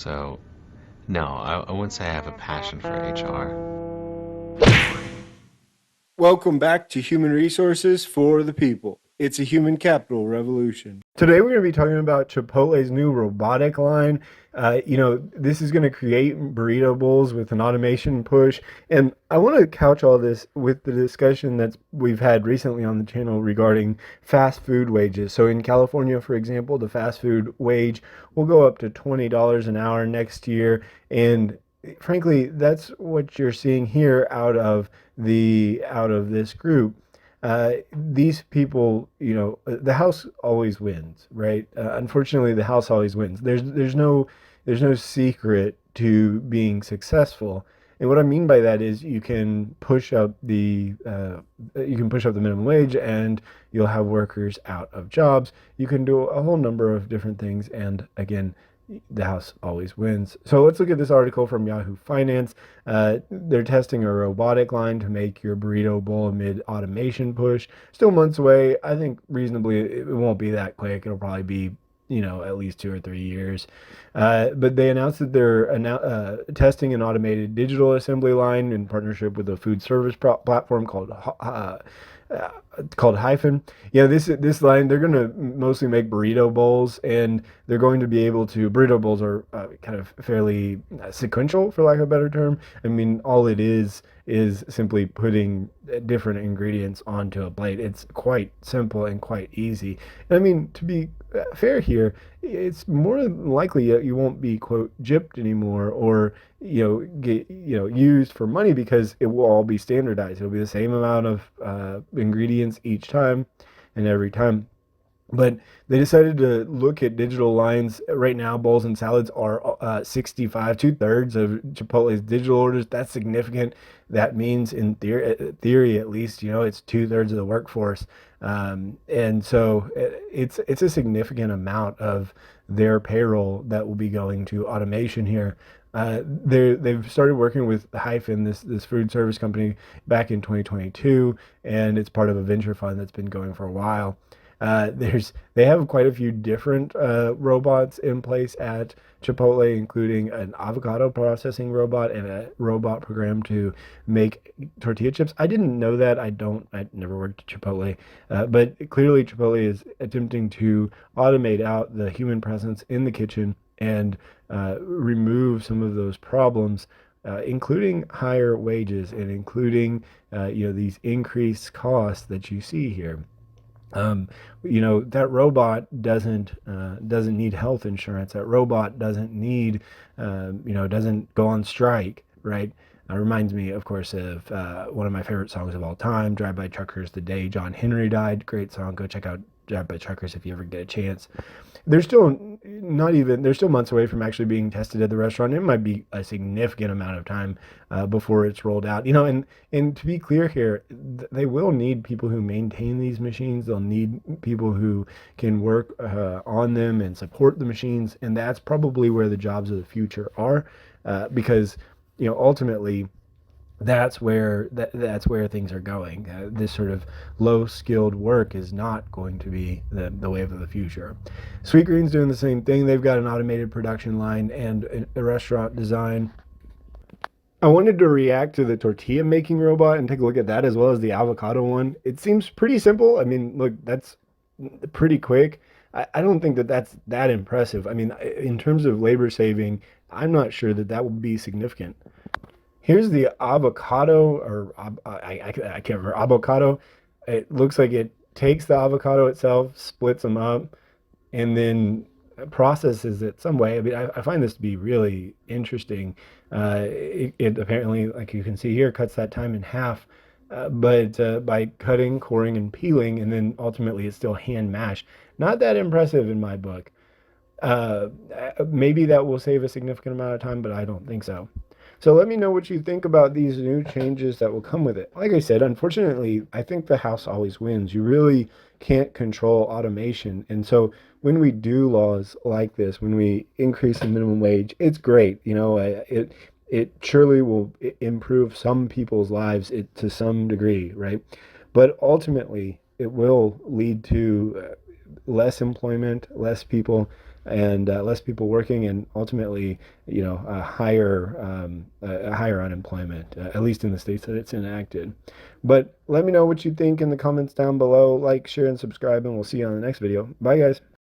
So, no, I wouldn't say I have a passion for HR. Welcome back to Human Resources for the People. It's a human capital revolution. Today we're going to be talking about Chipotle's new robotic line. This is going to create burrito bowls with an automation push. And I want to couch all this with the discussion that we've had recently on the channel regarding fast food wages. So in California, for example, the fast food wage will go up to $20 an hour next year. And frankly, that's what you're seeing here out of this group. These people, the house always wins, right? Unfortunately, the house always wins. There's no secret to being successful. And what I mean by that is you can push up the minimum wage, and you'll have workers out of jobs. You can do a whole number of different things, and again, the house always wins. So let's look at this article from Yahoo Finance. They're testing a robotic line to make your burrito bowl amid automation push. Still months away. I think reasonably it won't be that quick. It'll probably be, at least 2 or 3 years. But they announced that they're testing an automated digital assembly line in partnership with a food service platform called Hyphen. Yeah, this line, they're going to mostly make burrito bowls, and they're going to be able to. Burrito bowls are kind of fairly sequential, for lack of a better term. I mean, all it is simply putting different ingredients onto a plate. It's quite simple and quite easy. And I mean, to be fair here, it's more than likely that you won't be, quote, gypped anymore, or get used for money, because it will all be standardized. It'll be the same amount of ingredients each time and every time. But they decided to look at digital lines. Right now, bowls and salads are 65, two-thirds of Chipotle's digital orders. That's significant. That means, in theory at least, it's two-thirds of the workforce. And so it's a significant amount of their payroll that will be going to automation here. They've started working with Hyphen, this food service company, back in 2022, and it's part of a venture fund that's been going for a while. They have quite a few different robots in place at Chipotle, including an avocado processing robot and a robot programmed to make tortilla chips. I didn't know that. I never worked at Chipotle, but clearly Chipotle is attempting to automate out the human presence in the kitchen and remove some of those problems, including higher wages and including these increased costs that you see here. That robot doesn't need health insurance. That robot doesn't need, doesn't go on strike, right? Reminds me, of course, of one of my favorite songs of all time, "Drive By Truckers," the day John Henry died. Great song. Go check out "Drive By Truckers" if you ever get a chance. They're still months away from actually being tested at the restaurant. It might be a significant amount of time before it's rolled out. And to be clear here, they will need people who maintain these machines. They'll need people who can work on them and support the machines. And that's probably where the jobs of the future are, because ultimately that's where things are going. This sort of low skilled work is not going to be the wave of the future. Sweetgreen's doing the same thing. They've got an automated production line and a restaurant design. I wanted to react to the tortilla making robot and take a look at that, as well as the avocado one. It seems pretty simple. I mean, look, that's pretty quick. I don't think that that's that impressive. I mean, in terms of labor saving, I'm not sure that that would be significant. Here's the avocado, or I can't remember, avocado. It looks like it takes the avocado itself, splits them up, and then processes it some way. I mean, I find this to be really interesting. It apparently, like you can see here, cuts that time in half. But by cutting, coring, and peeling, and then ultimately it's still hand mashed. Not that impressive in my book. Uh, Maybe that will save a significant amount of time, but I don't think so. So let me know what you think about these new changes that will come with it. Like I said, unfortunately, I think the house always wins. You really can't control automation. And so when we do laws like this, when we increase the minimum wage, it's great. It surely will improve some people's lives to some degree, right? But ultimately, it will lead to less employment, less people and less people working, and ultimately, a higher unemployment, at least in the states that it's enacted. But let me know what you think in the comments down below. Like, share, and subscribe, and we'll see you on the next video. Bye, guys.